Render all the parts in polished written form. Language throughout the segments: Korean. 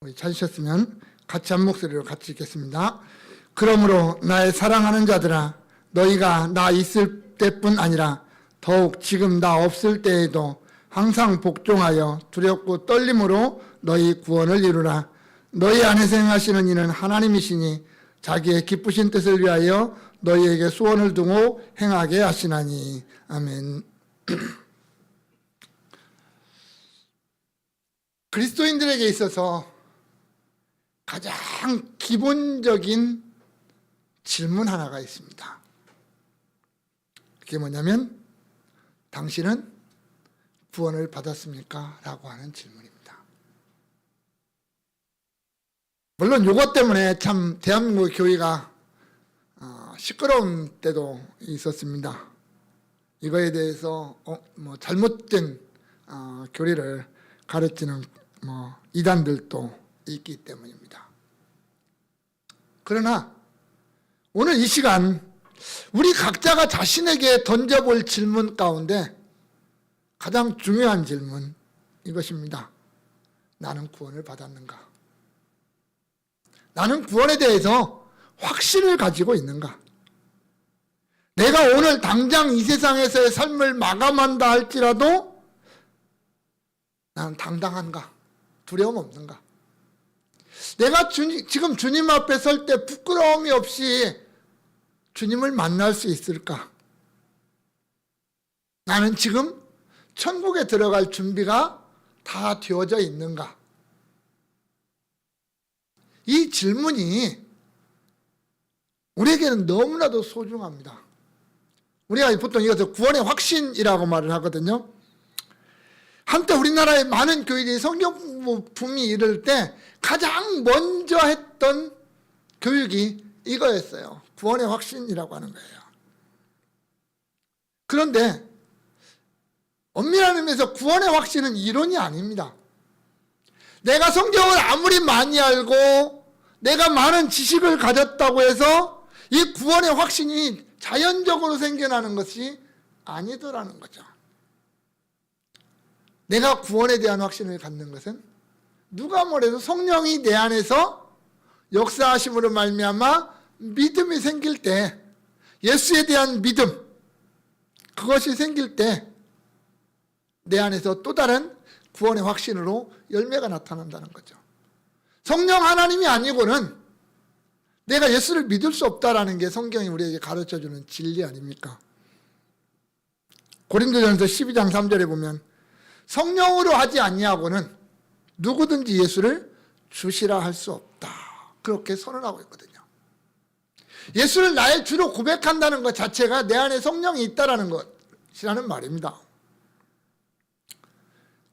우리 찾으셨으면 같이 한 목소리로 같이 읽겠습니다. 그러므로 나의 사랑하는 자들아, 너희가 나 있을 때뿐 아니라 더욱 지금 나 없을 때에도 항상 복종하여 두렵고 떨림으로 너희 구원을 이루라. 너희 안에서 행하시는 이는 하나님이시니 자기의 기쁘신 뜻을 위하여 너희에게 소원을 두고 행하게 하시나니. 아멘. 그리스도인들에게 있어서 가장 기본적인 질문 하나가 있습니다. 그게 뭐냐면 당신은 구원을 받았습니까? 라고 하는 질문입니다. 물론 이것 때문에 참 대한민국 교회가 시끄러운 때도 있었습니다. 이거에 대해서 잘못된 교리를 가르치는 이단들도 있기 때문입니다. 그러나 오늘 이 시간 우리 각자가 자신에게 던져볼 질문 가운데 가장 중요한 질문 이것입니다. 나는 구원을 받았는가? 나는 구원에 대해서 확신을 가지고 있는가? 내가 오늘 당장 이 세상에서의 삶을 마감한다 할지라도 나는 당당한가? 두려움 없는가? 내가 지금 주님 앞에 설 때 부끄러움이 없이 주님을 만날 수 있을까? 나는 지금 천국에 들어갈 준비가 다 되어져 있는가? 이 질문이 우리에게는 너무나도 소중합니다. 우리가 보통 이것을 구원의 확신이라고 말을 하거든요. 한때 우리나라의 많은 교회들이 성경 붐이 이를 때 가장 먼저 했던 교육이 이거였어요. 구원의 확신이라고 하는 거예요. 그런데 엄밀한 의미에서 구원의 확신은 이론이 아닙니다. 내가 성경을 아무리 많이 알고 내가 많은 지식을 가졌다고 해서 이 구원의 확신이 자연적으로 생겨나는 것이 아니더라는 거죠. 내가 구원에 대한 확신을 갖는 것은 누가 뭐래도 성령이 내 안에서 역사하심으로 말미암아 믿음이 생길 때, 예수에 대한 믿음, 그것이 생길 때 내 안에서 또 다른 구원의 확신으로 열매가 나타난다는 거죠. 성령 하나님이 아니고는 내가 예수를 믿을 수 없다라는 게 성경이 우리에게 가르쳐주는 진리 아닙니까? 고린도전서 12장 3절에 보면 성령으로 하지 아니하고는 누구든지 예수를 주시라 할 수 없다. 그렇게 선언하고 있거든요. 예수를 나의 주로 고백한다는 것 자체가 내 안에 성령이 있다라는 것이라는 말입니다.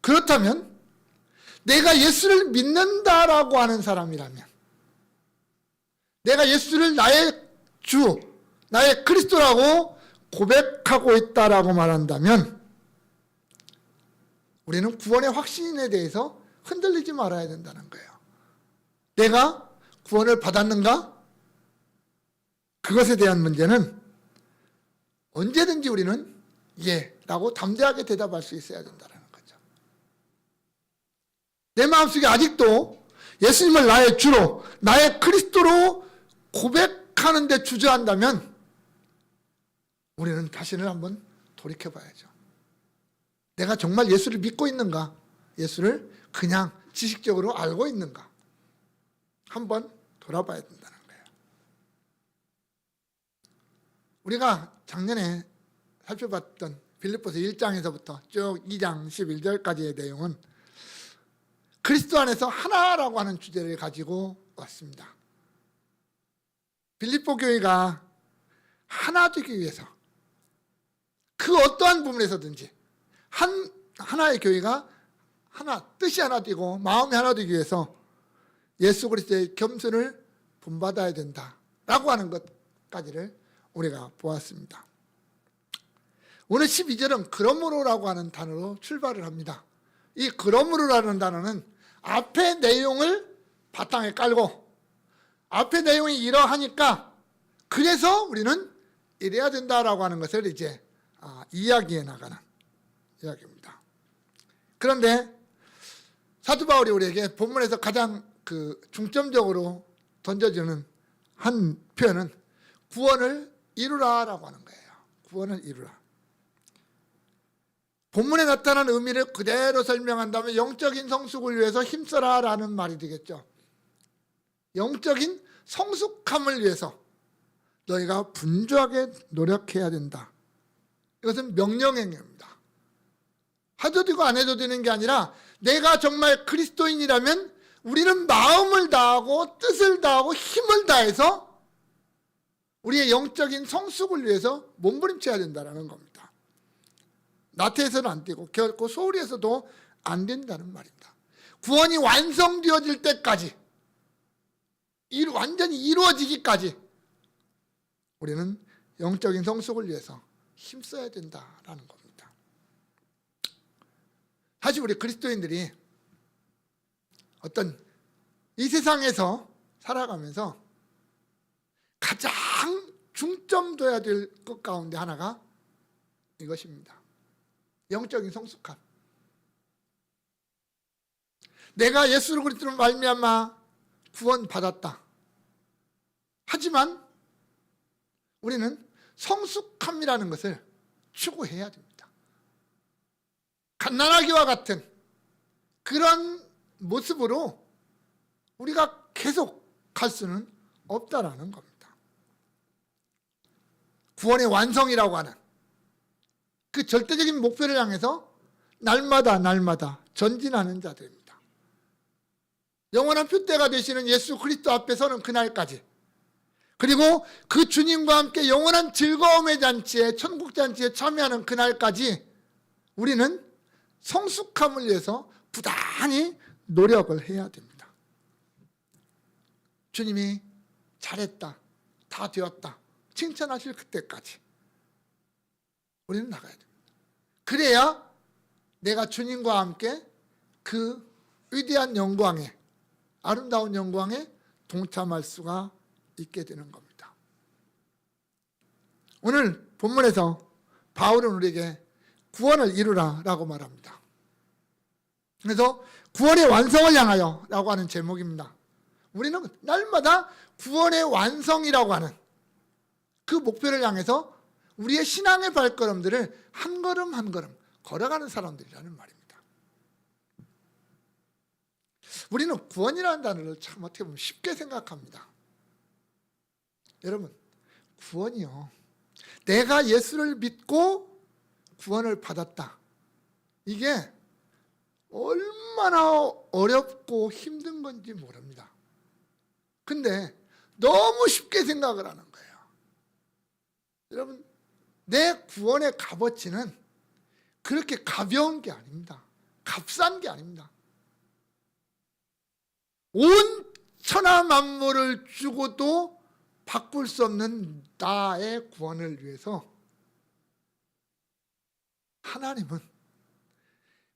그렇다면 내가 예수를 믿는다라고 하는 사람이라면, 내가 예수를 나의 주, 나의 그리스도라고 고백하고 있다라고 말한다면 우리는 구원의 확신에 대해서 흔들리지 말아야 된다는 거예요. 내가 구원을 받았는가? 그것에 대한 문제는 언제든지 우리는 예 라고 담대하게 대답할 수 있어야 된다는 거죠. 내 마음속에 아직도 예수님을 나의 주로, 나의 그리스도로 고백하는 데 주저한다면 우리는 자신을 한번 돌이켜봐야죠. 내가 정말 예수를 믿고 있는가? 예수를 그냥 지식적으로 알고 있는가? 한번 돌아봐야 된다는 거예요. 우리가 작년에 살펴봤던 빌립보서 1장에서부터 쭉 2장 11절까지의 내용은 그리스도 안에서 하나라고 하는 주제를 가지고 왔습니다. 빌립보 교회가 하나 되기 위해서 그 어떠한 부분에서든지 하나의 교회가 하나, 뜻이 하나 되고 마음이 하나 되기 위해서 예수 그리스도의 겸손을 본받아야 된다라고 하는 것까지를 우리가 보았습니다. 오늘 12절은 그러므로라고 하는 단어로 출발을 합니다. 이 그러므로라는 단어는 앞의 내용을 바탕에 깔고 앞의 내용이 이러하니까 그래서 우리는 이래야 된다라고 하는 것을 이제 이야기해 나가는 이야기입니다. 그런데 사도 바울이 우리에게 본문에서 가장 그 중점적으로 던져주는 한 표현은 구원을 이루라라고 하는 거예요. 구원을 이루라. 본문에 나타난 의미를 그대로 설명한다면 영적인 성숙을 위해서 힘써라라는 말이 되겠죠. 영적인 성숙함을 위해서 너희가 분주하게 노력해야 된다. 이것은 명령행위입니다. 해도 되고 안 해도 되는 게 아니라 내가 정말 그리스도인이라면 우리는 마음을 다하고 뜻을 다하고 힘을 다해서 우리의 영적인 성숙을 위해서 몸부림쳐야 된다는 겁니다. 나태해서는 안 되고 결코 소홀히 해서도 안 된다는 말입니다. 구원이 완성되어질 때까지, 완전히 이루어지기까지 우리는 영적인 성숙을 위해서 힘써야 된다라는 겁니다. 사실 우리 그리스도인들이 어떤 이 세상에서 살아가면서 가장 중점둬야 될 것 가운데 하나가 이것입니다. 영적인 성숙함. 내가 예수 그리스도로 말미암아 구원받았다. 하지만 우리는 성숙함이라는 것을 추구해야 됩니다. 갓난아기와 같은 그런 모습으로 우리가 계속 갈 수는 없다라는 겁니다. 구원의 완성이라고 하는 그 절대적인 목표를 향해서 날마다 전진하는 자들입니다. 영원한 표대가 되시는 예수 그리스도 앞에 서는 그날까지, 그리고 그 주님과 함께 영원한 즐거움의 잔치에, 천국 잔치에 참여하는 그날까지 우리는 성숙함을 위해서 부단히 노력을 해야 됩니다. 주님이 잘했다, 다 되었다 칭찬하실 그때까지 우리는 나가야 됩니다. 그래야 내가 주님과 함께 그 위대한 영광에, 아름다운 영광에 동참할 수가 있게 되는 겁니다. 오늘 본문에서 바울은 우리에게 구원을 이루라라고 말합니다. 그래서 구원의 완성을 향하여 라고 하는 제목입니다. 우리는 날마다 구원의 완성이라고 하는 그 목표를 향해서 우리의 신앙의 발걸음들을 한 걸음 한 걸음 걸어가는 사람들이라는 말입니다. 우리는 구원이라는 단어를 참 어떻게 보면 쉽게 생각합니다. 여러분, 구원이요, 내가 예수를 믿고 구원을 받았다, 이게 얼마나 어렵고 힘든 건지 모릅니다. 근데 너무 쉽게 생각을 하는 거예요. 여러분, 내 구원의 값어치는 그렇게 가벼운 게 아닙니다. 값싼 게 아닙니다. 온 천하 만물을 주고도 바꿀 수 없는 나의 구원을 위해서 하나님은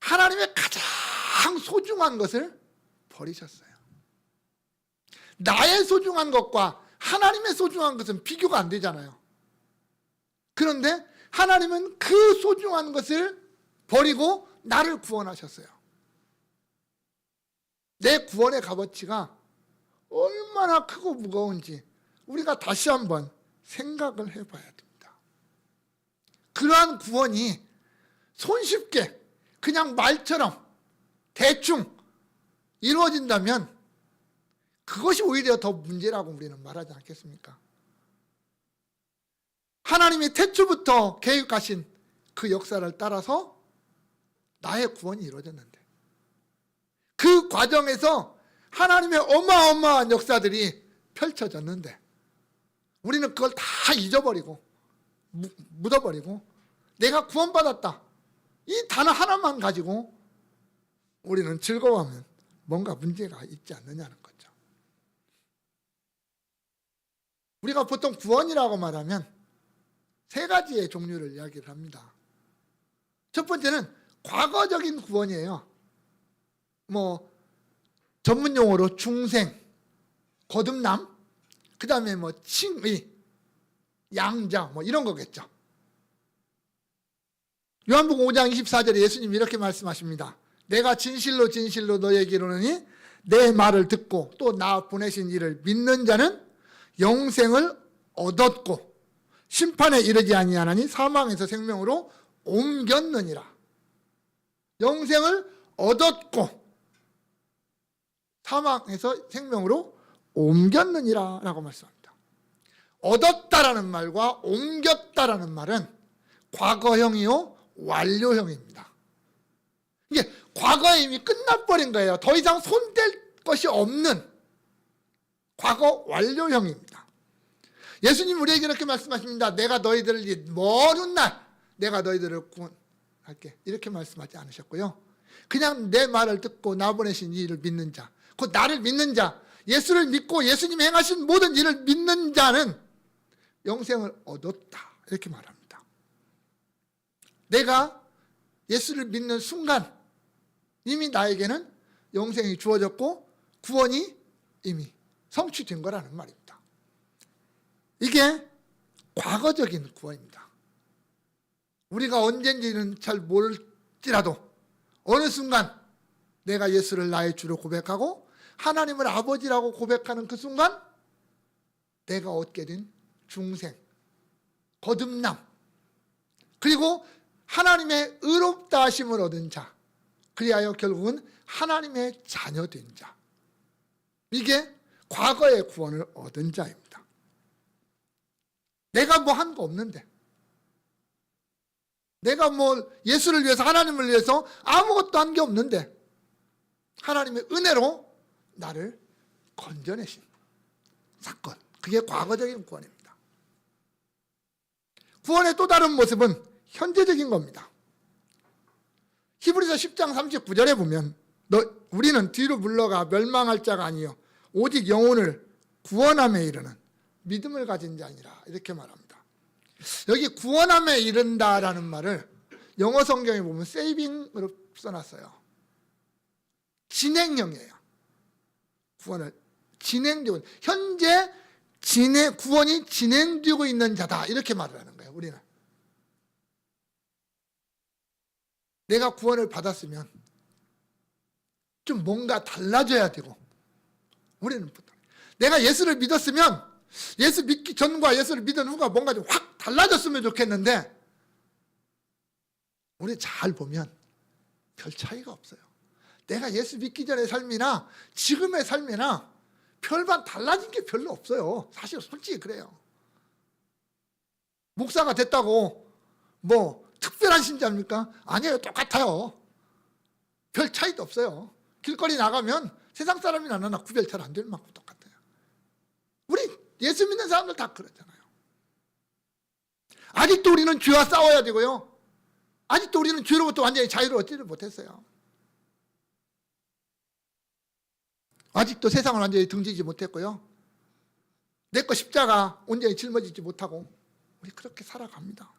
하나님의 가장 소중한 것을 버리셨어요. 나의 소중한 것과 하나님의 소중한 것은 비교가 안 되잖아요. 그런데 하나님은 그 소중한 것을 버리고 나를 구원하셨어요. 내 구원의 값어치가 얼마나 크고 무거운지 우리가 다시 한번 생각을 해봐야 됩니다. 그러한 구원이 손쉽게 그냥 말처럼 대충 이루어진다면 그것이 오히려 더 문제라고 우리는 말하지 않겠습니까? 하나님이 태초부터 계획하신 그 역사를 따라서 나의 구원이 이루어졌는데, 그 과정에서 하나님의 어마어마한 역사들이 펼쳐졌는데 우리는 그걸 다 잊어버리고 묻어버리고 내가 구원받았다, 이 단어 하나만 가지고 우리는 즐거워하면 뭔가 문제가 있지 않느냐는 거죠. 우리가 보통 구원이라고 말하면 세 가지의 종류를 이야기를 합니다. 첫 번째는 과거적인 구원이에요. 전문 용어로 중생, 거듭남, 그 다음에 칭의, 양자 이런 거겠죠. 요한복음 5장 24절에 예수님이 이렇게 말씀하십니다. 내가 진실로 진실로 너희에게 이르노니 내 말을 듣고 또 나 보내신 이를 믿는 자는 영생을 얻었고 심판에 이르지 아니하나니 사망에서 생명으로 옮겼느니라. 영생을 얻었고 사망에서 생명으로 옮겼느니라 라고 말씀합니다. 얻었다라는 말과 옮겼다라는 말은 과거형이요 완료형입니다. 이게 과거에 이미 끝나버린 거예요. 더 이상 손댈 것이 없는 과거 완료형입니다. 예수님 우리에게 이렇게 말씀하십니다. 내가 너희들을 먼 훗날 내가 너희들을 구원할게, 이렇게 말씀하지 않으셨고요. 그냥 내 말을 듣고 나 보내신 이를 믿는 자, 곧 나를 믿는 자, 예수를 믿고 예수님이 행하신 모든 일을 믿는 자는 영생을 얻었다, 이렇게 말합니다. 내가 예수를 믿는 순간 이미 나에게는 영생이 주어졌고 구원이 이미 성취된 거라는 말입니다. 이게 과거적인 구원입니다. 우리가 언젠지는 잘 모를지라도 어느 순간 내가 예수를 나의 주로 고백하고 하나님을 아버지라고 고백하는 그 순간 내가 얻게 된 중생, 거듭남, 그리고 하나님의 의롭다 하심을 얻은 자, 그리하여 결국은 하나님의 자녀된 자, 이게 과거의 구원을 얻은 자입니다. 내가 뭐 한 거 없는데, 내가 뭐 예수를 위해서, 하나님을 위해서 아무것도 한 게 없는데 하나님의 은혜로 나를 건져내신 사건, 그게 과거적인 구원입니다. 구원의 또 다른 모습은 현재적인 겁니다. 히브리서 10장 39절에 보면 우리는 뒤로 물러가 멸망할 자가 아니요 오직 영혼을 구원함에 이르는 믿음을 가진 자니라, 이렇게 말합니다. 여기 구원함에 이른다라는 말을 영어 성경에 보면 세이빙으로 써놨어요. 진행형이에요. 구원을 진행되고, 현재 구원이 진행되고 있는 자다, 이렇게 말을 하는 거예요. 우리는 내가 구원을 받았으면 좀 뭔가 달라져야 되고, 우리는 내가 예수를 믿었으면 예수 믿기 전과 예수를 믿은 후가 뭔가 좀 확 달라졌으면 좋겠는데, 우리 잘 보면 별 차이가 없어요. 내가 예수 믿기 전의 삶이나 지금의 삶이나 별반 달라진 게 별로 없어요. 사실 솔직히 그래요. 목사가 됐다고 뭐 특별한 신자입니까? 아니에요. 똑같아요. 별 차이도 없어요. 길거리 나가면 세상 사람이나 나나 구별 잘 안 될 만큼 똑같아요. 우리 예수 믿는 사람들 다 그러잖아요. 아직도 우리는 죄와 싸워야 되고요. 아직도 우리는 죄로부터 완전히 자유를 얻지를 못했어요. 아직도 세상을 완전히 등지지 못했고요. 내 거 십자가 온전히 짊어지지 못하고 우리 그렇게 살아갑니다.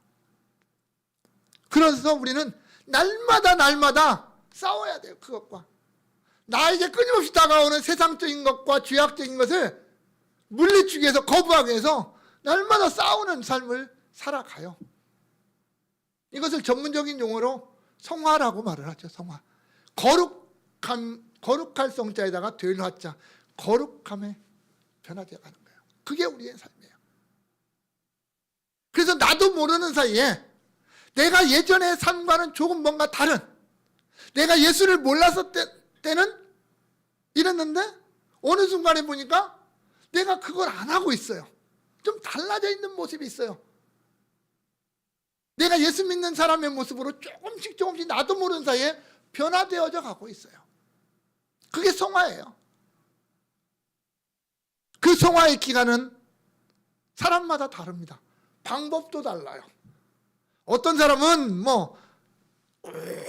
그래서 우리는 날마다 싸워야 돼요. 그것과 나에게 끊임없이 다가오는 세상적인 것과 죄악적인 것을 물리치기 위해서, 거부하기 위해서 날마다 싸우는 삶을 살아가요. 이것을 전문적인 용어로 성화라고 말을 하죠. 성화. 거룩할 성자에다가 될 화자, 거룩함에 변화되어 가는 거예요. 그게 우리의 삶이에요. 그래서 나도 모르는 사이에 내가 예전의 삶과는 조금 뭔가 다른, 내가 예수를 몰랐을 때는 이랬는데 어느 순간에 보니까 내가 그걸 안 하고 있어요. 좀 달라져 있는 모습이 있어요. 내가 예수 믿는 사람의 모습으로 조금씩 나도 모르는 사이에 변화되어져 가고 있어요. 그게 성화예요. 그 성화의 기간은 사람마다 다릅니다. 방법도 달라요. 어떤 사람은 뭐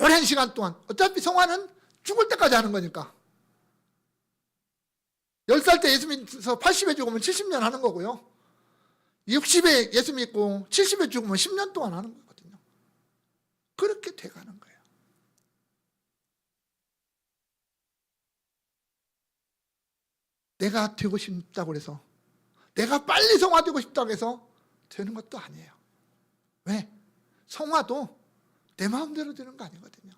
오랜 시간 동안, 어차피 성화는 죽을 때까지 하는 거니까 10살 때 예수 믿어서 80에 죽으면 70년 하는 거고요. 60에 예수 믿고 70에 죽으면 10년 동안 하는 거거든요. 그렇게 돼가는 거예요. 내가 되고 싶다고 해서, 내가 빨리 성화되고 싶다고 해서 되는 것도 아니에요. 왜? 성화도 내 마음대로 되는 거 아니거든요.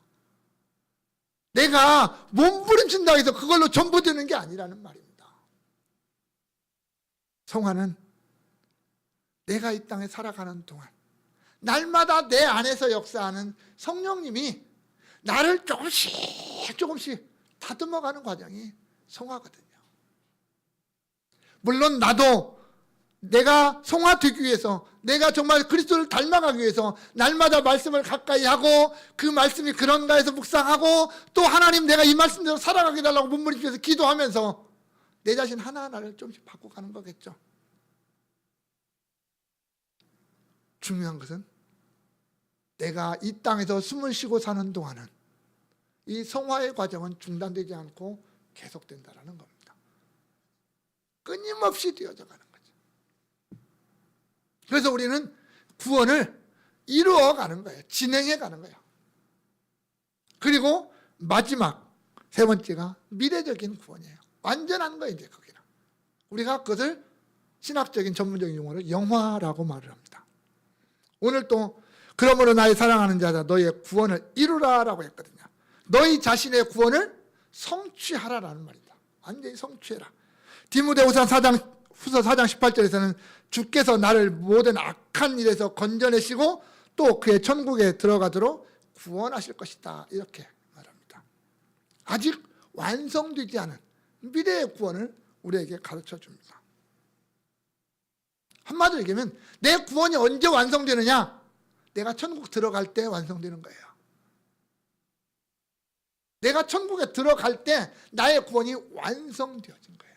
내가 몸부림친다고 해서 그걸로 전부 되는 게 아니라는 말입니다. 성화는 내가 이 땅에 살아가는 동안 날마다 내 안에서 역사하는 성령님이 나를 조금씩 다듬어가는 과정이 성화거든요. 물론 나도 내가 성화되기 위해서, 내가 정말 그리스도를 닮아가기 위해서 날마다 말씀을 가까이 하고 그 말씀이 그런가 해서 묵상하고 또 하나님 내가 이 말씀대로 살아가게 해달라고 몸부림치면서 기도하면서 내 자신 하나하나를 조금씩 바꿔가는 거겠죠. 중요한 것은 내가 이 땅에서 숨을 쉬고 사는 동안은 이 성화의 과정은 중단되지 않고 계속된다는 겁니다. 끊임없이 되어져 가는 거죠. 그래서 우리는 구원을 이루어가는 거예요. 진행해가는 거예요. 그리고 마지막 세 번째가 미래적인 구원이에요. 완전한 거예요. 이제 거기는 우리가 그것을 신학적인 전문적인 용어로 영화라고 말을 합니다. 오늘 또 그러므로 나의 사랑하는 자다 너의 구원을 이루라라고 했거든요. 너희 자신의 구원을 성취하라라는 말입니다. 완전히 성취해라. 디모데후서 4장 18절에서는 주께서 나를 모든 악한 일에서 건져내시고 또 그의 천국에 들어가도록 구원하실 것이다. 이렇게 말합니다. 아직 완성되지 않은 미래의 구원을 우리에게 가르쳐 줍니다. 한마디로 얘기하면 내 구원이 언제 완성되느냐? 내가 천국 들어갈 때 완성되는 거예요. 내가 천국에 들어갈 때 나의 구원이 완성되어진 거예요.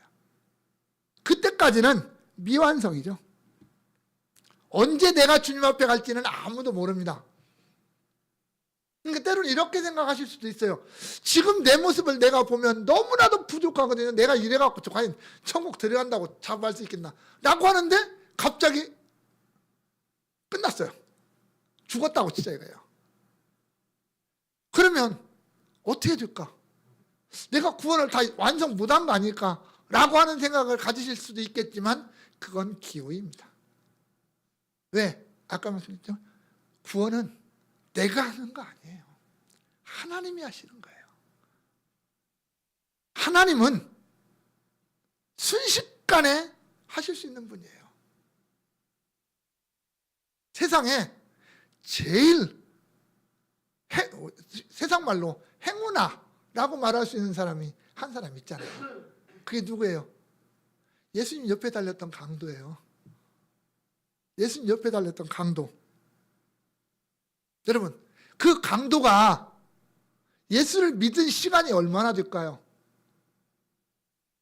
그때까지는 미완성이죠. 언제 내가 주님 앞에 갈지는 아무도 모릅니다. 그러니까 때로는 이렇게 생각하실 수도 있어요. 지금 내 모습을 내가 보면 너무나도 부족하거든요. 내가 이래갖고 과연 천국 들어간다고 자부할 수 있겠나 라고 하는데 갑자기 끝났어요. 죽었다고 진짜 이거예요. 그러면 어떻게 될까? 내가 구원을 다 완성 못한 거 아닐까? 라고 하는 생각을 가지실 수도 있겠지만 그건 기호입니다. 왜? 아까 말씀드렸죠? 구원은 내가 하는 거 아니에요. 하나님이 하시는 거예요. 하나님은 순식간에 하실 수 있는 분이에요. 세상에 제일 세상 말로 행운아라고 말할 수 있는 사람이 한 사람 있잖아요. 그게 누구예요? 예수님 옆에 달렸던 강도예요. 예수님 옆에 달렸던 강도. 여러분, 그 강도가 예수를 믿은 시간이 얼마나 될까요?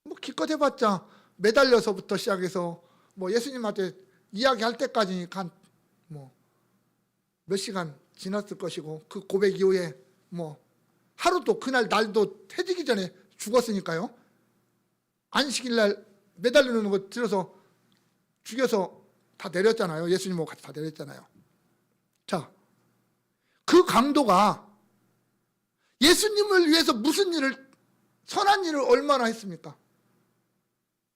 뭐 기껏 해봤자 매달려서부터 시작해서 뭐 예수님한테 이야기할 때까지니까 뭐 몇 시간 지났을 것이고 그 고백 이후에 뭐 하루도 그날 날도 해지기 전에 죽었으니까요. 안식일 날 매달리는 거 들어서 죽여서 다 내렸잖아요. 예수님하고 같이 다 내렸잖아요. 자, 그 강도가 예수님을 위해서 무슨 일을, 선한 일을 얼마나 했습니까?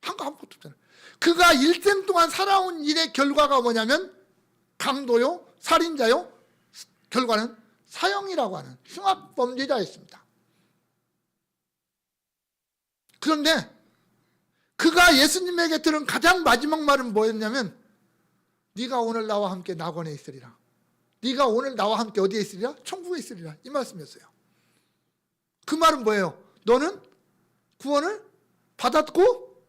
아무것도 없잖아요. 그가 일생 동안 살아온 일의 결과가 뭐냐면 강도요, 살인자요, 결과는 사형이라고 하는 흉악범죄자였습니다. 그런데 그가 예수님에게 들은 가장 마지막 말은 뭐였냐면 네가 오늘 나와 함께 낙원에 있으리라. 네가 오늘 나와 함께 어디에 있으리라? 천국에 있으리라. 이 말씀이었어요. 그 말은 뭐예요? 너는 구원을 받았고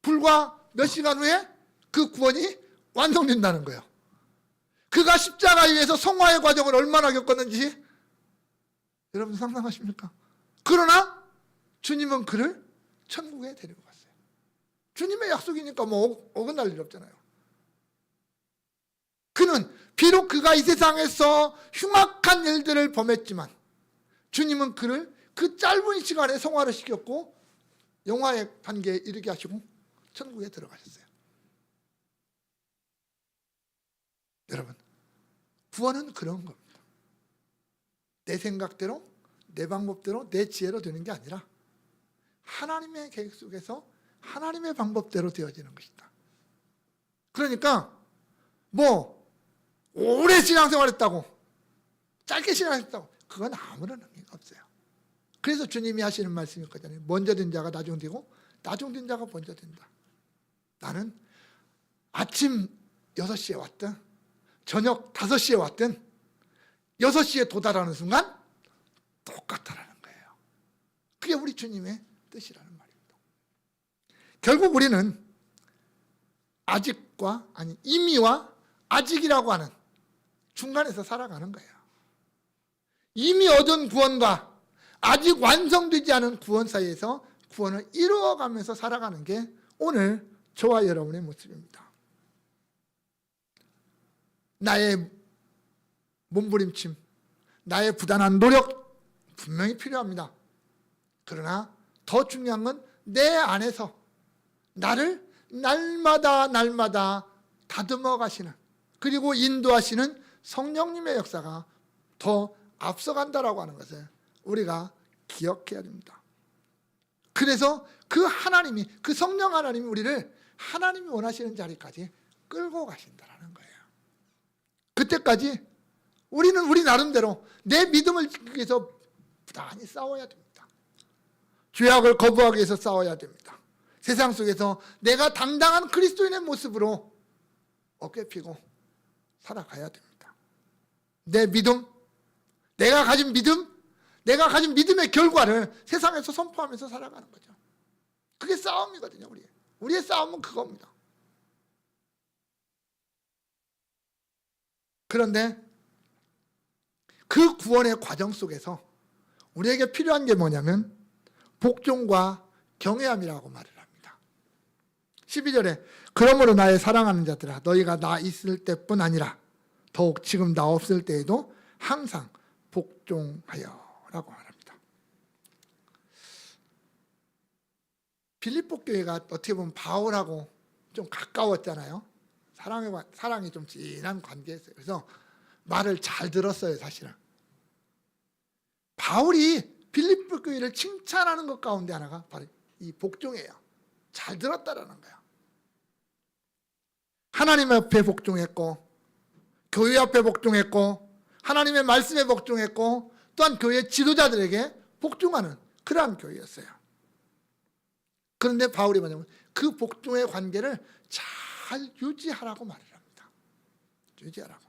불과 몇 시간 후에 그 구원이 완성된다는 거예요. 그가 십자가 위에서 성화의 과정을 얼마나 겪었는지 여러분 상상하십니까? 그러나 주님은 그를 천국에 데리고 갔어요. 주님의 약속이니까 뭐 어긋날 일 없잖아요. 그는 비록 그가 이 세상에서 흉악한 일들을 범했지만 주님은 그를 그 짧은 시간에 성화를 시켰고 영화의 단계에 이르게 하시고 천국에 들어가셨어요. 여러분, 구원은 그런 겁니다. 내 생각대로, 내 방법대로, 내 지혜로 되는 게 아니라 하나님의 계획 속에서 하나님의 방법대로 되어지는 것이다. 그러니까 뭐 오래 신앙생활했다고, 짧게 신앙했다고 그건 아무런 의미가 없어요. 그래서 주님이 하시는 말씀이 있거든요. 먼저 된 자가 나중 되고 나중 된 자가 먼저 된다. 나는 아침 6시에 왔든 저녁 5시에 왔든 6시에 도달하는 순간 똑같다라는 거예요. 그게 우리 주님의 뜻이라는 말입니다. 결국 우리는 아직과 아니 이미와 아직이라고 하는 중간에서 살아가는 거예요. 이미 얻은 구원과 아직 완성되지 않은 구원 사이에서 구원을 이루어가면서 살아가는 게 오늘 저와 여러분의 모습입니다. 나의 몸부림침, 나의 부단한 노력 분명히 필요합니다. 그러나 더 중요한 건 내 안에서 나를 날마다 다듬어 가시는, 그리고 인도하시는 성령님의 역사가 더 앞서간다라고 하는 것을 우리가 기억해야 됩니다. 그래서 그 하나님이, 그 성령 하나님이 우리를 하나님이 원하시는 자리까지 끌고 가신다라는 거예요. 그때까지 우리는 우리 나름대로 내 믿음을 지키기 위해서 부단히 싸워야 됩니다. 죄악을 거부하기 위해서 싸워야 됩니다. 세상 속에서 내가 당당한 그리스도인의 모습으로 어깨 피고 살아가야 됩니다. 내 믿음, 내가 가진 믿음의 결과를 세상에서 선포하면서 살아가는 거죠. 그게 싸움이거든요. 우리의 싸움은 그겁니다. 그런데 그 구원의 과정 속에서 우리에게 필요한 게 뭐냐면 복종과 경외함이라고 말을 합니다. 12절에 그러므로 나의 사랑하는 자들아 너희가 나 있을 때뿐 아니라 더욱 지금 나 없을 때에도 항상 복종하여 라고 말합니다. 빌립보 교회가 어떻게 보면 바울하고 좀 가까웠잖아요. 사랑이 좀 진한 관계였어요. 그래서 말을 잘 들었어요. 사실은 바울이 빌립보 교회를 칭찬하는 것 가운데 하나가 바로 이 복종이에요. 잘 들었다라는 거예요. 하나님 앞에 복종했고 교회 앞에 복종했고 하나님의 말씀에 복종했고 또한 교회 지도자들에게 복종하는 그러한 교회였어요. 그런데 바울이 뭐냐면 그 복종의 관계를 잘 유지하라고 말을 합니다. 유지하라고.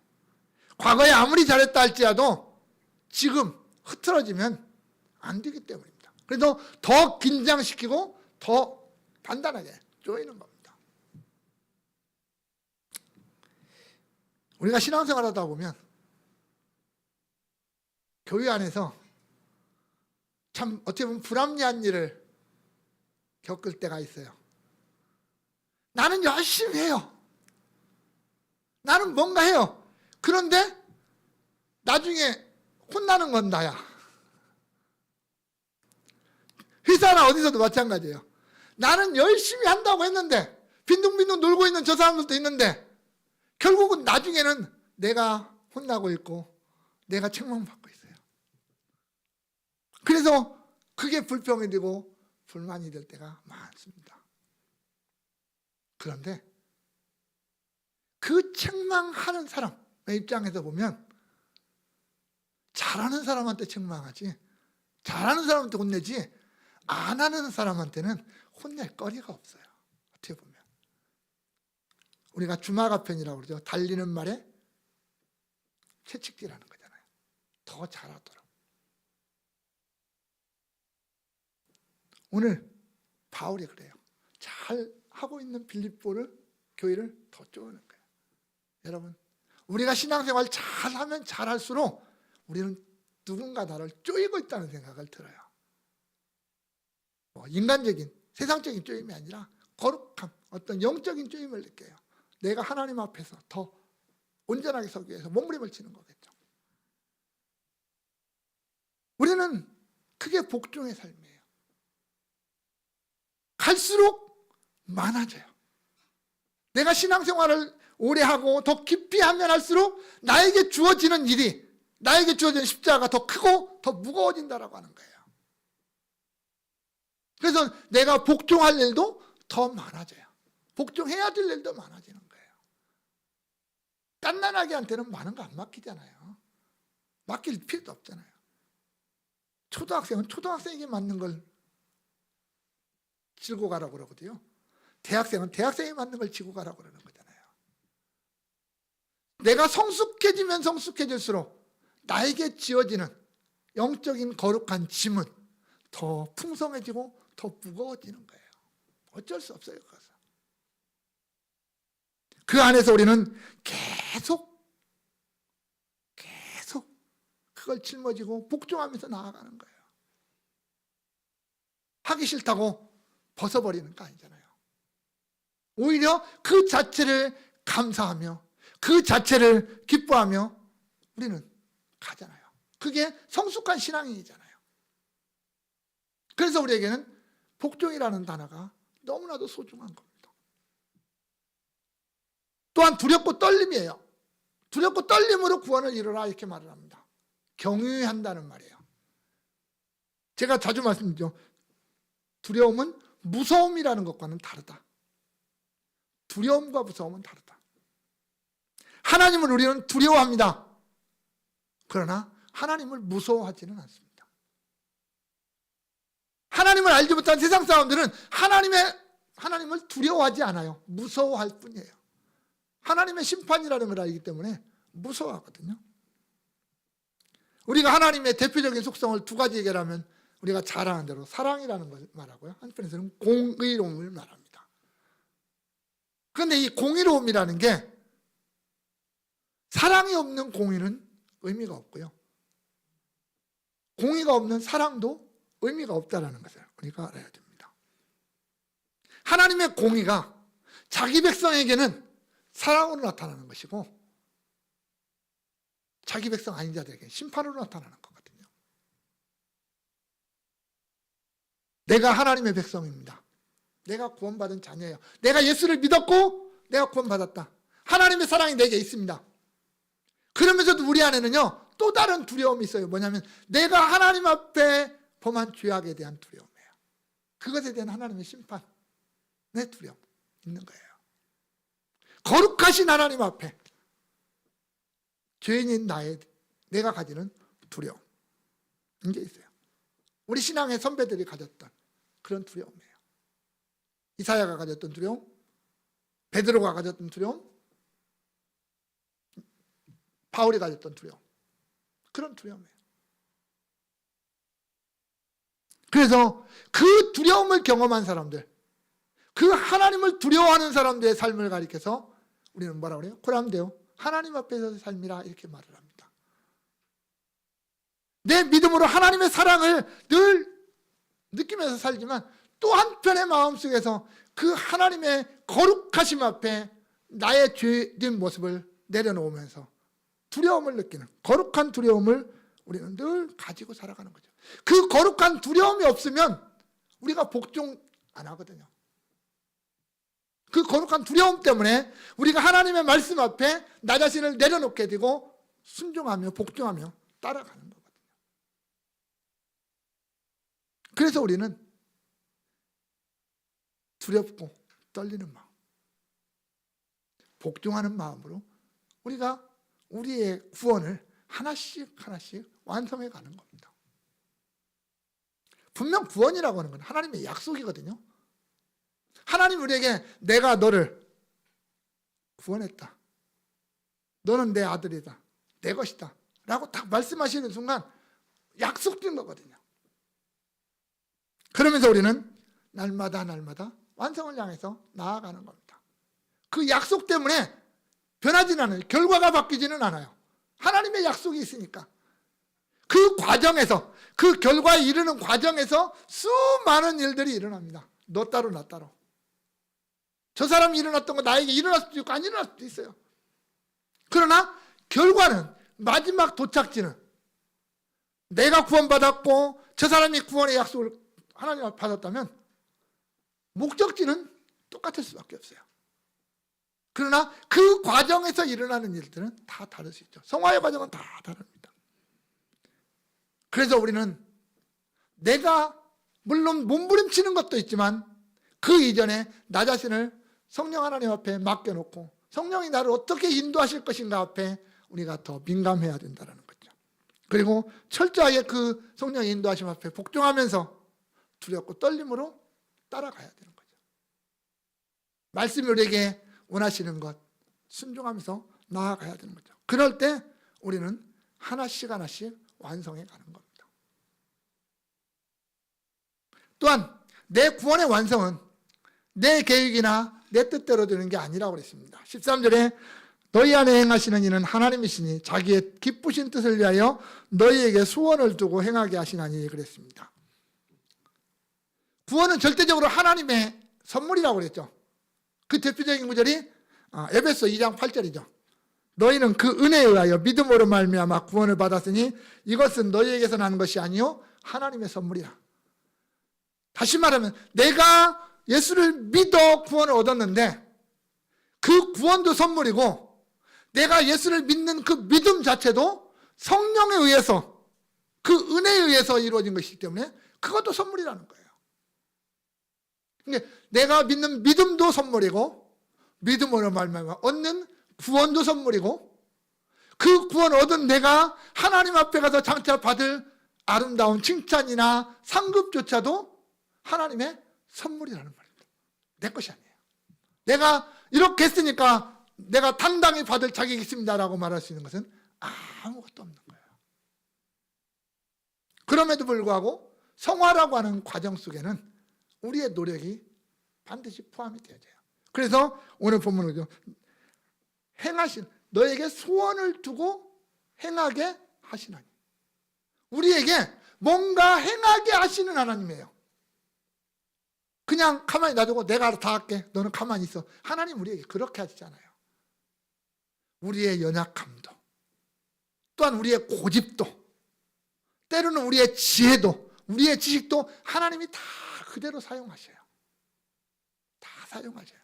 과거에 아무리 잘했다 할지라도 지금 흐트러지면 안 되기 때문입니다. 그래서 더 긴장시키고 더 단단하게 조이는 겁니다. 우리가 신앙생활 하다 보면 교회 안에서 참 어떻게 보면 불합리한 일을 겪을 때가 있어요. 나는 열심히 해요. 나는 뭔가 해요. 그런데 나중에 혼나는 건 나야. 회사나 어디서도 마찬가지예요. 나는 열심히 한다고 했는데 빈둥빈둥 놀고 있는 저 사람들도 있는데 결국은 나중에는 내가 혼나고 있고 내가 책망받고 있어요. 그래서 그게 불평이 되고 불만이 될 때가 많습니다. 그런데 그 책망하는 사람의 입장에서 보면 잘하는 사람한테 책망하지, 잘하는 사람한테 혼내지, 안 하는 사람한테는 혼낼 거리가 없어요. 어떻게 보면 우리가 주마가편이라고 그러죠. 달리는 말에 채찍질하는 거잖아요. 더 잘하도록. 오늘 바울이 그래요. 잘 하고 있는 빌립보를 교회를 더 쪼는 거예요. 여러분, 우리가 신앙생활 잘하면 잘할수록 우리는 누군가 나를 쪼이고 있다는 생각을 들어요. 인간적인 세상적인 쪼임이 아니라 거룩함, 어떤 영적인 쪼임을 느껴요. 내가 하나님 앞에서 더 온전하게 서기 위해서 몸부림을 치는 거겠죠. 우리는 그게 복종의 삶이에요. 갈수록 많아져요. 내가 신앙생활을 오래 하고 더 깊이 하면 할수록 나에게 주어지는 일이, 나에게 주어지는 십자가가 더 크고 더 무거워진다라고 하는 거예요. 그래서 내가 복종할 일도 더 많아져요. 복종해야 될 일도 많아지는 거예요. 깐난아기한테는 많은 거 안 맡기잖아요. 맡길 필요도 없잖아요. 초등학생은 초등학생에게 맞는 걸 жил고 가라고 그러거든요. 대학생은 대학생에 맞는 걸 지고 가라고 그러는 거잖아요. 내가 성숙해지면 성숙해질수록 나에게 지어지는 영적인 거룩한 짐은 더 풍성해지고 더 무거워지는 거예요. 어쩔 수 없어요. 그것은. 그 안에서 우리는 계속 그걸 짊어지고 복종하면서 나아가는 거예요. 하기 싫다고 벗어버리는 거 아니잖아요. 오히려 그 자체를 감사하며 그 자체를 기뻐하며 우리는 가잖아요. 그게 성숙한 신앙이잖아요. 그래서 우리에게는 복종이라는 단어가 너무나도 소중한 겁니다. 또한 두렵고 떨림이에요. 두렵고 떨림으로 구원을 이루라 이렇게 말을 합니다. 경유한다는 말이에요. 제가 자주 말씀드리죠. 두려움은 무서움이라는 것과는 다르다. 두려움과 무서움은 다르다. 하나님을 우리는 두려워합니다. 그러나 하나님을 무서워하지는 않습니다. 하나님을 알지 못한 세상 사람들은 하나님을 두려워하지 않아요. 무서워할 뿐이에요. 하나님의 심판이라는 걸 알기 때문에 무서워하거든요. 우리가 하나님의 대표적인 속성을 두 가지 얘기하면 우리가 잘 아는 대로 사랑이라는 걸 말하고요. 한편에서는 공의로움을 말합니다. 그런데 이 공의로움이라는 게 사랑이 없는 공의는 의미가 없고요. 공의가 없는 사랑도 의미가 없다는 것을 우리가 알아야 됩니다. 하나님의 공의가 자기 백성에게는 사랑으로 나타나는 것이고 자기 백성 아닌 자들에게 심판으로 나타나는 거거든요. 내가 하나님의 백성입니다. 내가 구원받은 자녀예요. 내가 예수를 믿었고 내가 구원받았다. 하나님의 사랑이 내게 있습니다. 그러면서도 우리 안에는요 또 다른 두려움이 있어요. 뭐냐면 내가 하나님 앞에 범한 죄악에 대한 두려움이에요. 그것에 대한 하나님의 심판의 두려움 있는 거예요. 거룩하신 하나님 앞에 죄인인 내가 가지는 두려움 이게 있어요. 우리 신앙의 선배들이 가졌던 그런 두려움이에요. 이사야가 가졌던 두려움, 베드로가 가졌던 두려움, 바울이 가졌던 두려움, 그런 두려움이에요. 그래서 그 두려움을 경험한 사람들, 그 하나님을 두려워하는 사람들의 삶을 가리켜서 우리는 뭐라 그래요? 코람데오 하나님 앞에서 삶이라 이렇게 말을 합니다. 내 믿음으로 하나님의 사랑을 늘 느끼면서 살지만 또 한편의 마음속에서 그 하나님의 거룩하심 앞에 나의 죄된 모습을 내려놓으면서 두려움을 느끼는 거룩한 두려움을 우리는 늘 가지고 살아가는 거죠. 그 거룩한 두려움이 없으면 우리가 복종 안 하거든요. 그 거룩한 두려움 때문에 우리가 하나님의 말씀 앞에 나 자신을 내려놓게 되고 순종하며 복종하며 따라가는 거거든요. 그래서 우리는 두렵고 떨리는 마음, 복종하는 마음으로 우리가 우리의 구원을 하나씩 완성해 가는 겁니다. 분명 구원이라고 하는 건 하나님의 약속이거든요. 하나님 우리에게 내가 너를 구원했다. 너는 내 아들이다. 내 것이다. 라고 딱 말씀하시는 순간 약속된 거거든요. 그러면서 우리는 날마다 완성을 향해서 나아가는 겁니다. 그 약속 때문에 변하지는 않아요. 결과가 바뀌지는 않아요. 하나님의 약속이 있으니까. 그 과정에서, 그 결과에 이르는 과정에서 수많은 일들이 일어납니다. 너 따로 나 따로. 저 사람이 일어났던 거 나에게 일어날 수도 있고 안 일어날 수도 있어요. 그러나 결과는, 마지막 도착지는 내가 구원받았고 저 사람이 구원의 약속을 하나님 앞에 받았다면 목적지는 똑같을 수밖에 없어요. 그러나 그 과정에서 일어나는 일들은 다 다를 수 있죠. 성화의 과정은 다 다릅니다. 그래서 우리는 내가 물론 몸부림치는 것도 있지만 그 이전에 나 자신을 성령 하나님 앞에 맡겨놓고 성령이 나를 어떻게 인도하실 것인가 앞에 우리가 더 민감해야 된다는 거죠. 그리고 철저하게 그 성령의 인도하심 앞에 복종하면서 두렵고 떨림으로 따라가야 되는 거죠. 말씀이 우리에게 원하시는 것 순종하면서 나아가야 되는 거죠. 그럴 때 우리는 하나씩 하나씩 완성해 가는 겁니다. 또한 내 구원의 완성은 내 계획이나 내 뜻대로 되는 게 아니라고 그랬습니다. 13절에 너희 안에 행하시는 이는 하나님이시니 자기의 기쁘신 뜻을 위하여 너희에게 소원을 두고 행하게 하시나니 그랬습니다. 구원은 절대적으로 하나님의 선물이라고 그랬죠. 그 대표적인 구절이 에베소 2장 8절이죠. 너희는 그 은혜에 의하여 믿음으로 말미암아 구원을 받았으니 이것은 너희에게서 나는 것이 아니요 하나님의 선물이라. 다시 말하면 내가 예수를 믿어 구원을 얻었는데 그 구원도 선물이고 내가 예수를 믿는 그 믿음 자체도 성령에 의해서 그 은혜에 의해서 이루어진 것이기 때문에 그것도 선물이라는 거예요. 그러니까 내가 믿는 믿음도 선물이고 믿음으로 말미암아 얻는 구원도 선물이고 그 구원 얻은 내가 하나님 앞에 가서 장차 받을 아름다운 칭찬이나 상급조차도 하나님의 선물이라는 말입니다. 내 것이 아니에요. 내가 이렇게 했으니까 내가 당당히 받을 자격이 있습니다라고 말할 수 있는 것은 아무것도 없는 거예요. 그럼에도 불구하고 성화라고 하는 과정 속에는 우리의 노력이 반드시 포함이 되어져요. 그래서 오늘 본문으로 행하신 너에게 소원을 두고 행하게 하시나니 우리에게 뭔가 행하게 하시는 하나님이에요. 그냥 가만히 놔두고 내가 알아서 다 할게 너는 가만히 있어. 하나님 우리에게 그렇게 하시잖아요. 우리의 연약함도 또한 우리의 고집도 때로는 우리의 지혜도 우리의 지식도 하나님이 다 그대로 사용하셔요. 다 사용하셔요.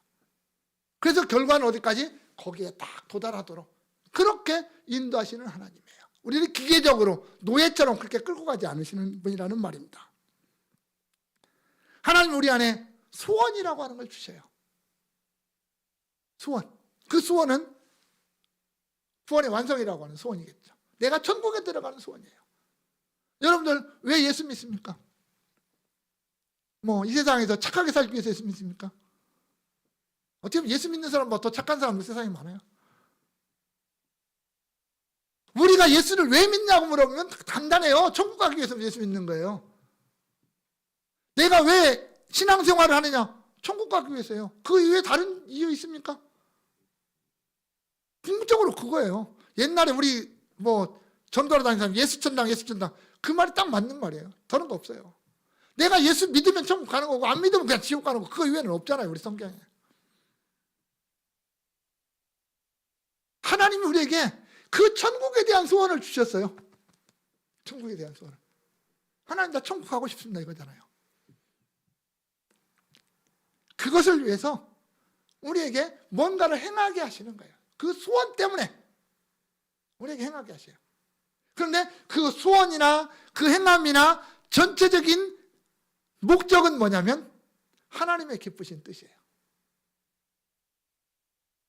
그래서 결과는 어디까지? 거기에 딱 도달하도록 그렇게 인도하시는 하나님이에요. 우리를 기계적으로 노예처럼 그렇게 끌고 가지 않으시는 분이라는 말입니다. 하나님 우리 안에 소원이라고 하는 걸 주셔요. 소원. 그 소원은 구원의 완성이라고 하는 소원이겠죠. 내가 천국에 들어가는 소원이에요. 여러분들 왜 예수 믿습니까? 이 세상에서 착하게 살기 위해서 예수 믿습니까? 어떻게 보면 예수 믿는 사람보다 더 착한 사람도 세상에 많아요. 우리가 예수를 왜 믿냐고 물어보면 간단해요. 천국 가기 위해서 예수 믿는 거예요. 내가 왜 신앙생활을 하느냐? 천국 가기 위해서요. 그 이외에 다른 이유 있습니까? 궁극적으로 그거예요. 옛날에 우리 전도하러 다니는 사람 예수천당 그 말이 딱 맞는 말이에요. 다른 거 없어요. 내가 예수 믿으면 천국 가는 거고 안 믿으면 그냥 지옥 가는 거 그거 이외에는 없잖아요. 우리 성경에. 하나님이 우리에게 그 천국에 대한 소원을 주셨어요. 천국에 대한 소원을. 하나님 나 천국 가고 싶습니다 이거잖아요. 그것을 위해서 우리에게 뭔가를 행하게 하시는 거예요. 그 소원 때문에 우리에게 행하게 하셔요. 그런데 그 소원이나 그 행함이나 전체적인 목적은 뭐냐면 하나님의 기쁘신 뜻이에요.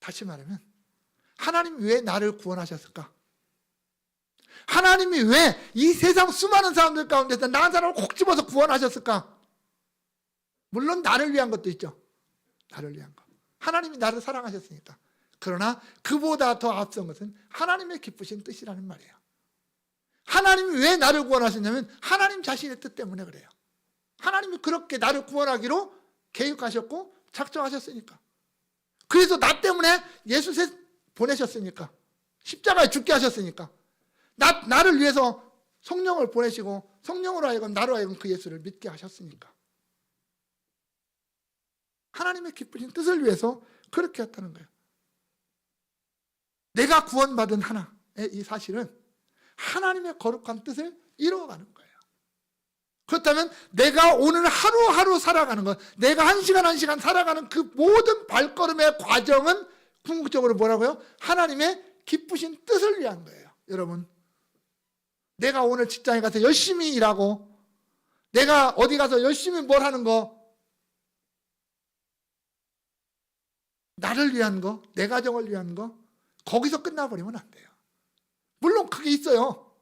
다시 말하면 하나님이 왜 나를 구원하셨을까? 하나님이 왜 이 세상 수많은 사람들 가운데서 나 한 사람을 콕 집어서 구원하셨을까? 물론 나를 위한 것도 있죠. 나를 위한 것. 하나님이 나를 사랑하셨으니까. 그러나 그보다 더 앞선 것은 하나님의 기쁘신 뜻이라는 말이에요. 하나님이 왜 나를 구원하셨냐면 하나님 자신의 뜻 때문에 그래요. 하나님이 그렇게 나를 구원하기로 계획하셨고 작정하셨으니까. 그래서 나 때문에 예수 보내셨으니까. 십자가에 죽게 하셨으니까. 나를 위해서 성령을 보내시고 성령으로 하여금 나로 하여금 그 예수를 믿게 하셨으니까. 하나님의 기쁘신 뜻을 위해서 그렇게 했다는 거예요. 내가 구원받은 하나의 이 사실은 하나님의 거룩한 뜻을 이루어가는 거예요. 그렇다면 내가 오늘 하루하루 살아가는 것, 내가 한 시간 한 시간 살아가는 그 모든 발걸음의 과정은 궁극적으로 뭐라고요? 하나님의 기쁘신 뜻을 위한 거예요. 여러분, 내가 오늘 직장에 가서 열심히 일하고 내가 어디 가서 열심히 뭘 하는 거, 나를 위한 거, 내 가정을 위한 거, 거기서 끝나버리면 안 돼요. 물론 그게 있어요.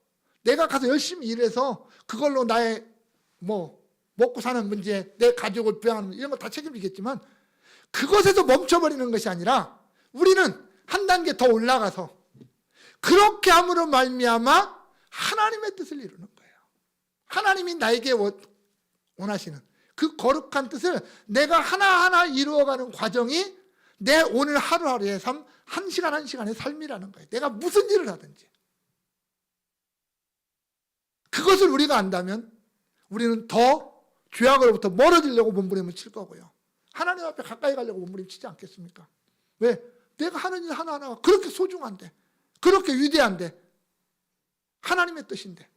내가 가서 열심히 일해서 그걸로 나의 먹고 사는 문제, 내 가족을 부양하는 문제, 이런 거 다 책임지겠지만 그것에서 멈춰버리는 것이 아니라 우리는 한 단계 더 올라가서 그렇게 함으로 말미암아 하나님의 뜻을 이루는 거예요. 하나님이 나에게 원하시는 그 거룩한 뜻을 내가 하나하나 이루어가는 과정이 내 오늘 하루하루의 삶, 한 시간 한 시간의 삶이라는 거예요. 내가 무슨 일을 하든지. 그것을 우리가 안다면 우리는 더 죄악으로부터 멀어지려고 몸부림을 칠 거고요. 하나님 앞에 가까이 가려고 몸부림 치지 않겠습니까? 왜? 내가 하는 일 하나하나가 그렇게 소중한데, 그렇게 위대한데, 하나님의 뜻인데.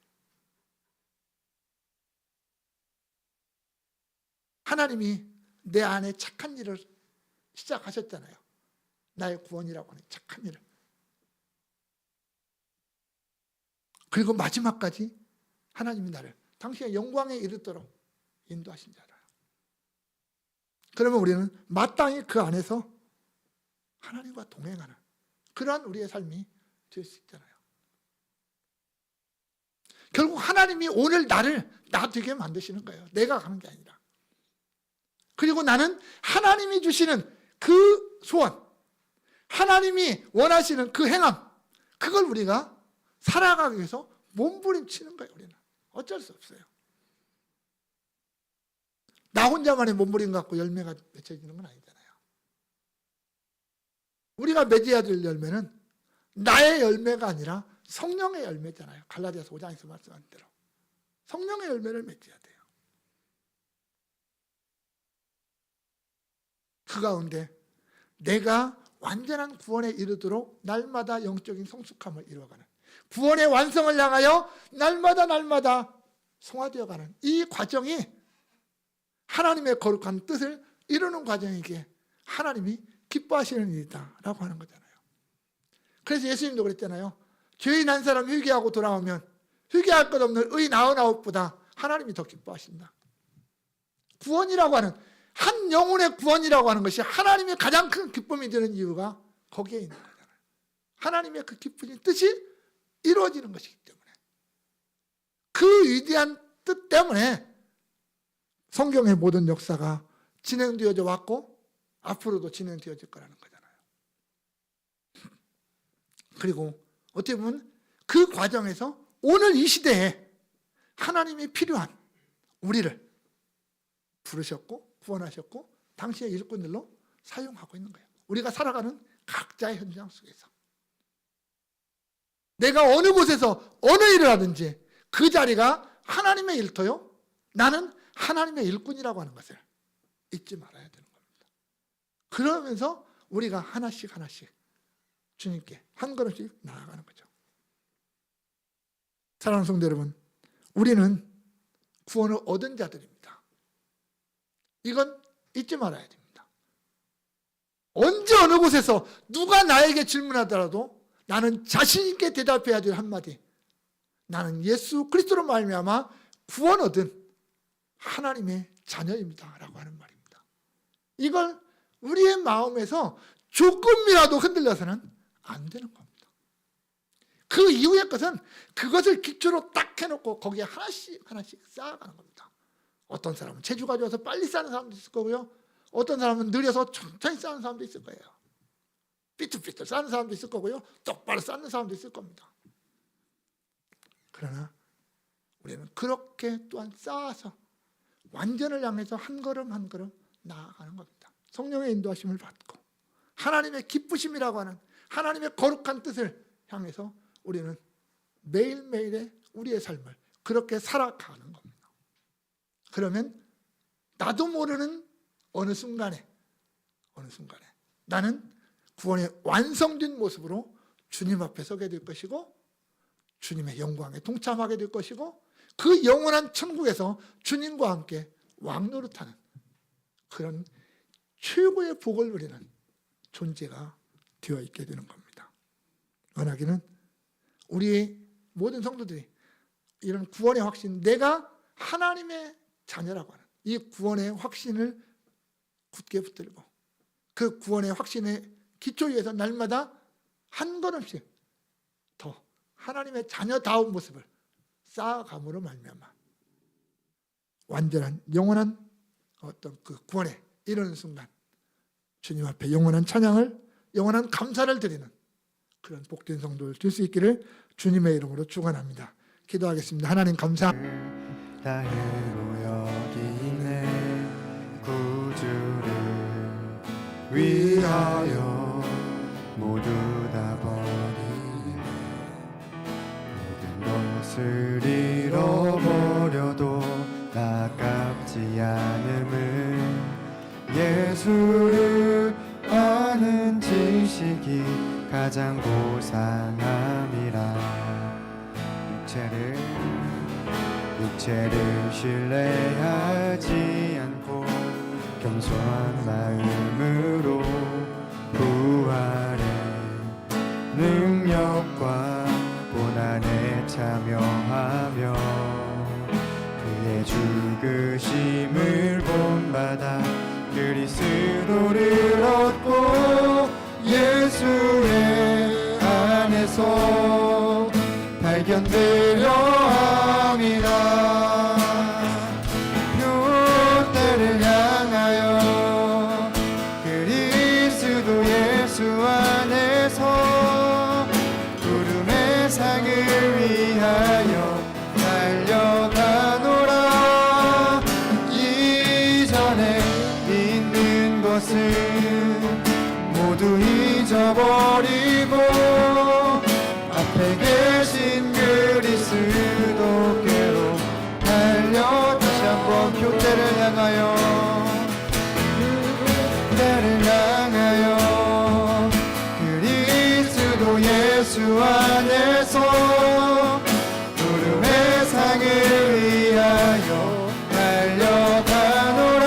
하나님이 내 안에 착한 일을 시작하셨잖아요. 나의 구원이라고 하는 착한 일을. 그리고 마지막까지 하나님이 나를 당신의 영광에 이르도록 인도하신 자라. 그러면 우리는 마땅히 그 안에서 하나님과 동행하는 그러한 우리의 삶이 될 수 있잖아요. 결국 하나님이 오늘 나를 나 되게 만드시는 거예요. 내가 가는 게 아니라. 그리고 나는 하나님이 주시는 그 소원, 하나님이 원하시는 그 행함, 그걸 우리가 살아가기 위해서 몸부림치는 거예요. 우리는 어쩔 수 없어요. 나 혼자만의 몸부림 갖고 열매가 맺혀지는 건 아니잖아요. 우리가 맺어야 될 열매는 나의 열매가 아니라 성령의 열매잖아요. 갈라디아서 5장에서 말씀한 대로 성령의 열매를 맺어야 돼요. 그 가운데 내가 완전한 구원에 이르도록 날마다 영적인 성숙함을 이루어가는, 구원의 완성을 향하여 날마다 성화되어가는 이 과정이 하나님의 거룩한 뜻을 이루는 과정이기에 하나님이 기뻐하시는 일이다 라고 하는 거잖아요. 그래서 예수님도 그랬잖아요. 죄인 한 사람 회개하고 돌아오면 회개할 것 없는 의인 99보다 하나님이 더 기뻐하신다. 구원이라고 하는, 한 영혼의 구원이라고 하는 것이 하나님의 가장 큰 기쁨이 되는 이유가 거기에 있는 거잖아요. 하나님의 그 기쁘신 뜻이 이루어지는 것이기 때문에, 그 위대한 뜻 때문에 성경의 모든 역사가 진행되어져 왔고 앞으로도 진행되어질 거라는 거잖아요. 그리고 어떻게 보면 그 과정에서 오늘 이 시대에 하나님이 필요한 우리를 부르셨고 구원하셨고 당신의 일꾼들로 사용하고 있는 거예요. 우리가 살아가는 각자의 현장 속에서 내가 어느 곳에서 어느 일을 하든지 그 자리가 하나님의 일터요, 나는 하나님의 일꾼이라고 하는 것을 잊지 말아야 되는 겁니다. 그러면서 우리가 하나씩 주님께 한 걸음씩 나아가는 거죠. 사랑하는 성도 여러분, 우리는 구원을 얻은 자들입니다. 이건 잊지 말아야 됩니다. 언제 어느 곳에서 누가 나에게 질문하더라도 나는 자신 있게 대답해야 될 한마디, 나는 예수 그리스도로 말미암아 구원 얻은 하나님의 자녀입니다 라고 하는 말입니다. 이걸 우리의 마음에서 조금이라도 흔들려서는 안 되는 겁니다. 그 이후의 것은 그것을 기초로 딱 해놓고 거기에 하나씩 쌓아가는 겁니다. 어떤 사람은 체주가 좋아서 빨리 쌓는 사람도 있을 거고요, 어떤 사람은 느려서 천천히 쌓는 사람도 있을 거예요. 삐뚤삐뚤 쌓는 사람도 있을 거고요, 똑바로 쌓는 사람도 있을 겁니다. 그러나 우리는 그렇게 또한 쌓아서 완전을 향해서 한 걸음 한 걸음 나아가는 겁니다. 성령의 인도하심을 받고 하나님의 기쁘심이라고 하는 하나님의 거룩한 뜻을 향해서 우리는 매일매일의 우리의 삶을 그렇게 살아가는 겁니다. 그러면 나도 모르는 어느 순간에 나는 구원의 완성된 모습으로 주님 앞에 서게 될 것이고 주님의 영광에 동참하게 될 것이고 그 영원한 천국에서 주님과 함께 왕노릇하는 그런 최고의 복을 누리는 존재가 되어 있게 되는 겁니다. 원하기는 우리 모든 성도들이 이런 구원의 확신, 내가 하나님의 자녀라고 하는 이 구원의 확신을 굳게 붙들고 그 구원의 확신의 기초 위에서 날마다 한 걸음씩 더 하나님의 자녀다운 모습을 쌓아감으로 말미암아 완전한 영원한 어떤 그 구원에 이르는 순간 주님 앞에 영원한 찬양을, 영원한 감사를 드리는 그런 복된 성도를 될 수 있기를 주님의 이름으로 축원합니다. 기도하겠습니다. 하나님 감사. 다해로 여기네 구주를 위하여 모두 다 버리네 모든 것을 잃어버려도 아깝지 않음을 예수를 아는 지식이 가장 고상함이라 육체를 신뢰하지 않고 겸손한 마음으로 부활의 능력과 고난에 참여하며 그의 죽으심을 본받아 그리스도를 얻고 예수의 안에서 발견되려 함이라. 표대를 향하여 그리스도 예수 안에서 구름의 상을 위하여 달려가노라. 이전에 있는 것을 모두 잊어버리고 앞에 계신 그리스도께로 달려. 다시 한번 교대를 향하여 교대를 향하여 그리스도 예수 안에서 구름의 상을 위하여 달려가노라.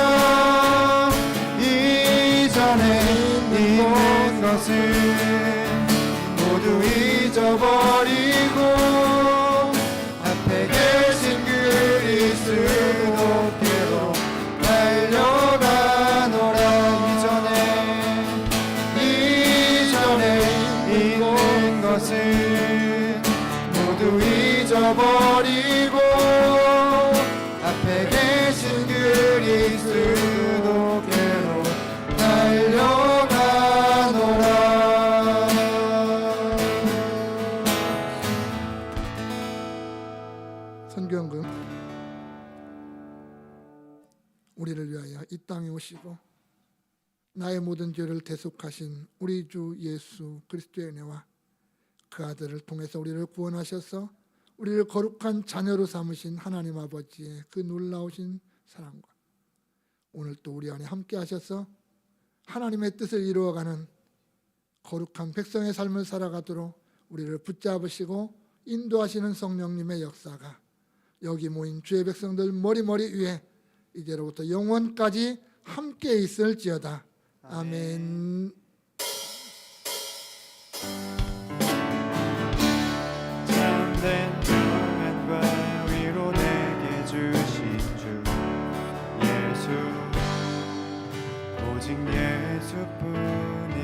이전에 있는 것을 모두 잊어버리고 앞에 계신 그리스도께로 달려가노라. 이전에 있는 것을 모두 잊어버리고 앞에 계신 그리스도께로 달려가노라. 선교연금 우리를 위하여 이 땅에 오시고 나의 모든 죄를 대속하신 우리 주 예수 그리스도의 은혜와 그 아들을 통해서 우리를 구원하셔서 우리를 거룩한 자녀로 삼으신 하나님 아버지의 그 놀라우신 사랑과 오늘 또 우리 안에 함께 하셔서 하나님의 뜻을 이루어가는 거룩한 백성의 삶을 살아가도록 우리를 붙잡으시고 인도하시는 성령님의 역사가 여기 모인 주의 백성들 머리머리 위에 이제로부터 영원까지 함께 있을지어다. 아멘. 참된 평안과 위로 내게 주신 주 예수 오직 예수뿐이